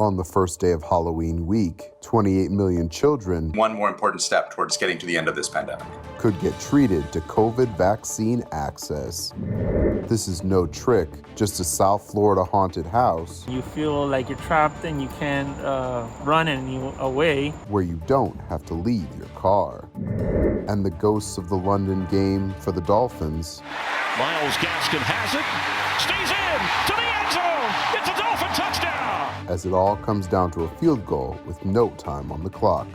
On the first day of Halloween week, 28 million children, one more important step towards getting to the end of this pandemic, could get treated to COVID vaccine access. This is no trick, just a South Florida haunted house. You feel like you're trapped and you can't run away. Where you don't have to leave your car. And the ghosts of the London game for the Dolphins. Miles Gaskin has it, stays in, to the end zone, it's a Dolphin touchdown! As it all comes down to a field goal with no time on the clock.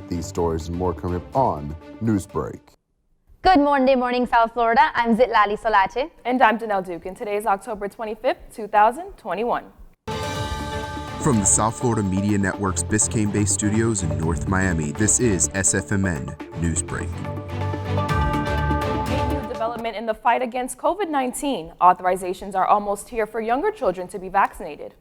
These stories and more coming up on Newsbreak. Good Monday morning, South Florida. I'm Zitlali Solache. And I'm Danelle Duke, and today is October 25th, 2021. From the South Florida Media Network's Biscayne-based studios in North Miami, this is SFMN Newsbreak. A new development in the fight against COVID-19. Authorizations are almost here for younger children to be vaccinated.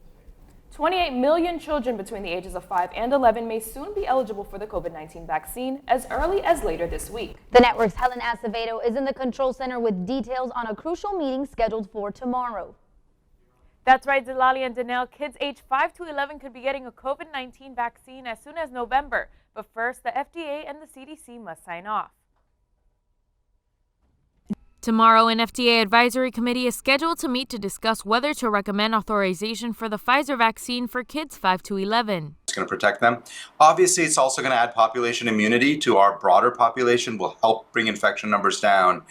28 million children between the ages of 5 and 11 may soon be eligible for the COVID-19 vaccine as early as later this week. The network's Helen Acevedo is in the control center with details on a crucial meeting scheduled for tomorrow. That's right, Zilali and Danelle. Kids aged 5 to 11 could be getting a COVID-19 vaccine as soon as November. But first, the FDA and the CDC must sign off. Tomorrow, an FDA advisory committee is scheduled to meet to discuss whether to recommend authorization for the Pfizer vaccine for kids 5 to 11. It's going to protect them. Obviously, it's also going to add population immunity to our broader population, will help bring infection numbers down.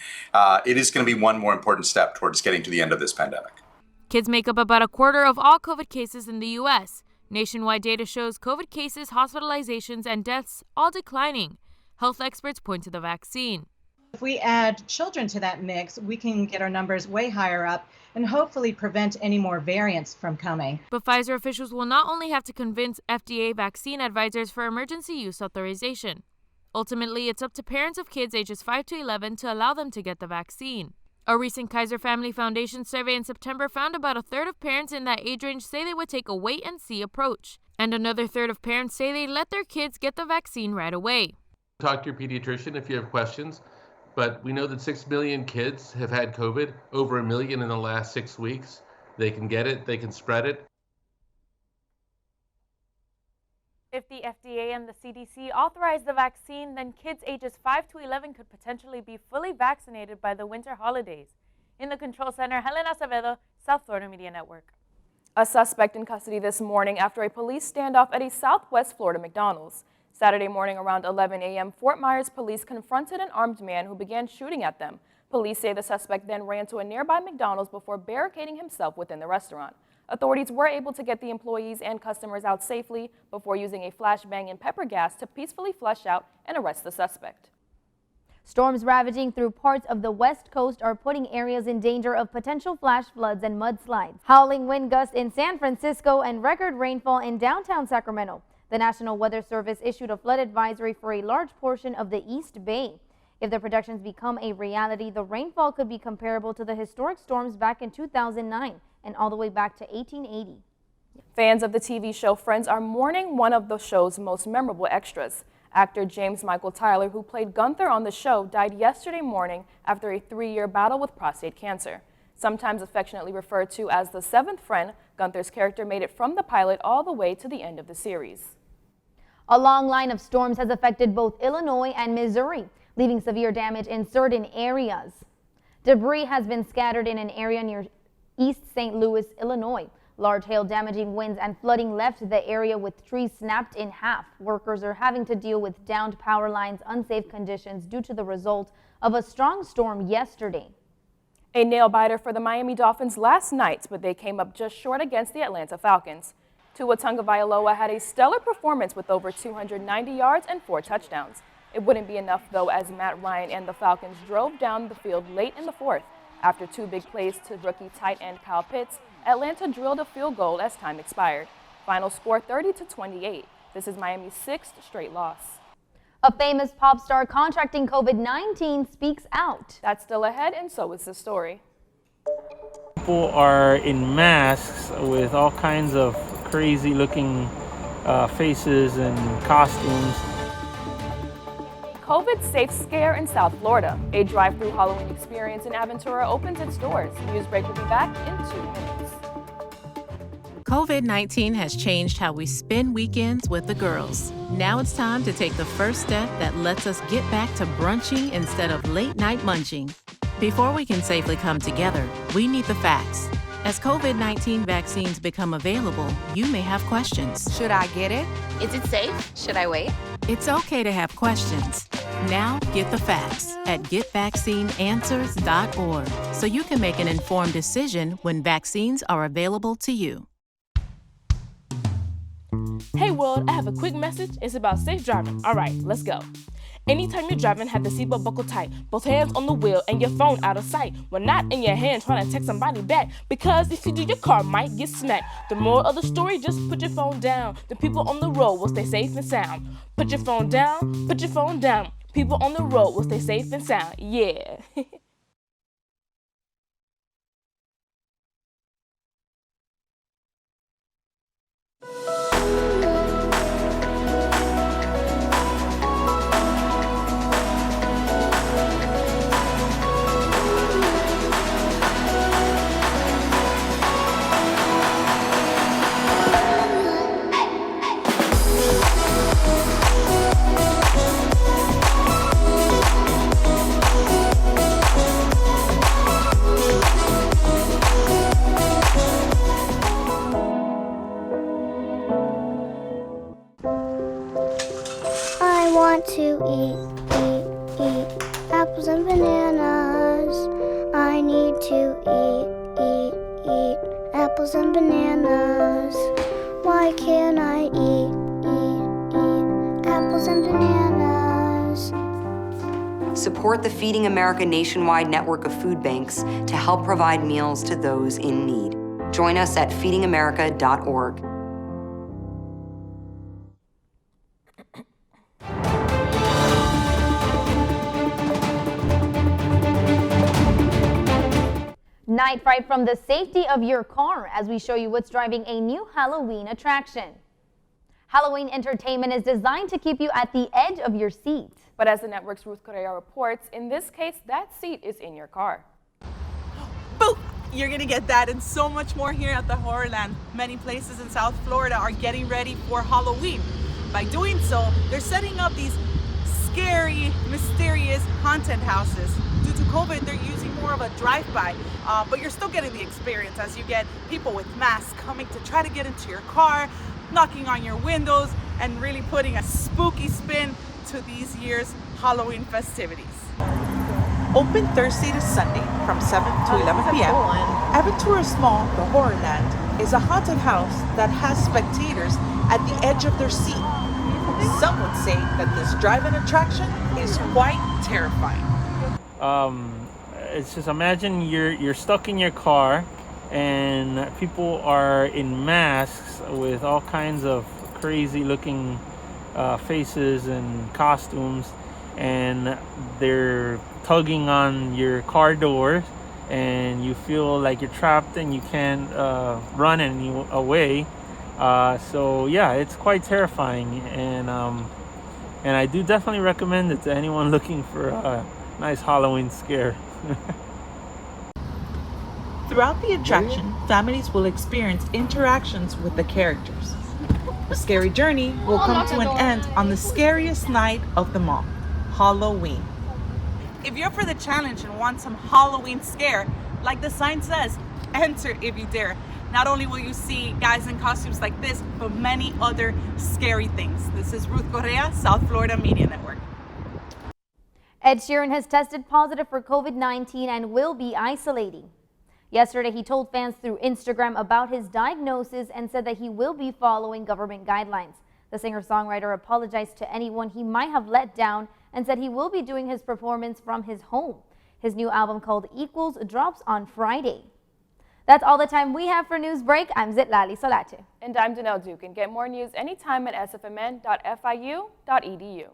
It is going to be one more important step towards getting to the end of this pandemic. Kids make up about a quarter of all COVID cases in the U.S. Nationwide data shows COVID cases, hospitalizations, and deaths all declining. Health experts point to the vaccine. If we add children to that mix, we can get our numbers way higher up and hopefully prevent any more variants from coming. But Pfizer officials will not only have to convince FDA vaccine advisors for emergency use authorization. Ultimately, it's up to parents of kids ages 5 to 11 to allow them to get the vaccine. A recent Kaiser Family Foundation survey in September found about a third of parents in that age range say they would take a wait-and-see approach. And another third of parents say they let their kids get the vaccine right away. Talk to your pediatrician if you have questions. But we know that 6 million kids have had COVID, over 1 million in the last 6 weeks. They can get it, they can spread it. If the FDA and the CDC authorize the vaccine, then kids ages 5 to 11 could potentially be fully vaccinated by the winter holidays. In the control center, Helen Acevedo, South Florida Media Network. A suspect in custody this morning after a police standoff at a Southwest Florida McDonald's. Saturday morning around 11 a.m., Fort Myers police confronted an armed man who began shooting at them. Police say the suspect then ran to a nearby McDonald's before barricading himself within the restaurant. Authorities were able to get the employees and customers out safely before using a flashbang and pepper gas to peacefully flush out and arrest the suspect. Storms ravaging through parts of the West Coast are putting areas in danger of potential flash floods and mudslides. Howling wind gusts in San Francisco and record rainfall in downtown Sacramento. The National Weather Service issued a flood advisory for a large portion of the East Bay. If the projections become a reality, the rainfall could be comparable to the historic storms back in 2009 and all the way back to 1880. Fans of the TV show Friends are mourning one of the show's most memorable extras. Actor James Michael Tyler, who played Gunther on the show, died yesterday morning after a 3-year battle with prostate cancer. Sometimes affectionately referred to as the seventh friend, Gunther's character made it from the pilot all the way to the end of the series. A long line of storms has affected both Illinois and Missouri, leaving severe damage in certain areas. Debris has been scattered in an area near East St. Louis, Illinois. Large hail damaging winds and flooding left the area with trees snapped in half. Workers are having to deal with downed power lines, unsafe conditions due to the result of a strong storm yesterday. A nail-biter for the Miami Dolphins last night, but they came up just short against the Atlanta Falcons. Tua Tagovailoa had a stellar performance with over 290 yards and 4 touchdowns. It wouldn't be enough, though, as Matt Ryan and the Falcons drove down the field late in the fourth. After 2 big plays to rookie tight end Kyle Pitts, Atlanta drilled a field goal as time expired. Final score 30-28. This is Miami's 6th straight loss. A famous pop star contracting COVID-19 speaks out. That's still ahead, and so is the story. People are in masks with all kinds of crazy looking faces and costumes. COVID safe scare in South Florida. A drive-through Halloween experience in Aventura opens its doors. Newsbreak will be back in 2 minutes. COVID-19 has changed how we spend weekends with the girls. Now it's time to take the first step that lets us get back to brunching instead of late-night munching. Before we can safely come together, we need the facts. As COVID-19 vaccines become available, you may have questions. Should I get it? Is it safe? Should I wait? It's okay to have questions. Now get the facts at getvaccineanswers.org so you can make an informed decision when vaccines are available to you. Hey world, I have a quick message. It's about safe driving. All right, let's go. Anytime you're driving, have the seatbelt buckled tight. Both hands on the wheel and your phone out of sight. When not in your hand trying to text somebody back. Because if you do, your car might get smacked. The moral of the story, just put your phone down. The people on the road will stay safe and sound. Put your phone down, put your phone down. People on the road will stay safe and sound. Yeah. I want to eat apples and bananas. I need to eat apples and bananas. Why can't I eat apples and bananas? Support the Feeding America nationwide network of food banks to help provide meals to those in need. Join us at feedingamerica.org. Night fright from the safety of your car as we show you what's driving a new Halloween attraction. Halloween entertainment is designed to keep you at the edge of your seat. But as the network's Ruth Correa reports, in this case, that seat is in your car. Boom! You're gonna get that and so much more here at the Horrorland. Many places in South Florida are getting ready for Halloween. By doing so, they're setting up these scary, mysterious haunted houses. Due to COVID, they're using more of a drive-by, but you're still getting the experience as you get people with masks coming to try to get into your car, knocking on your windows, and really putting a spooky spin to these year's Halloween festivities. Open Thursday to Sunday from 7 to 11 p.m. Aventura Mall, the Horrorland, is a haunted house that has spectators at the edge of their seat. Some would say that this drive-in attraction is quite terrifying. It's just imagine you're stuck in your car and people are in masks with all kinds of crazy looking faces and costumes, and they're tugging on your car doors and you feel like you're trapped and you can't run any away. So yeah, it's quite terrifying, and I do definitely recommend it to anyone looking for a nice Halloween scare. Throughout the attraction, families will experience interactions with the characters. The scary journey will come to an end on the scariest night of them all, Halloween. If you're for the challenge and want some Halloween scare, like the sign says, enter if you dare. Not only will you see guys in costumes like this, but many other scary things. This is Ruth Correa, South Florida Media Network. Ed Sheeran has tested positive for COVID-19 and will be isolating. Yesterday, he told fans through Instagram about his diagnosis and said that he will be following government guidelines. The singer-songwriter apologized to anyone he might have let down and said he will be doing his performance from his home. His new album called Equals drops on Friday. That's all the time we have for Newsbreak. I'm Zitlali Solache. And I'm Danelle Duke. And get more news anytime at sfmn.fiu.edu.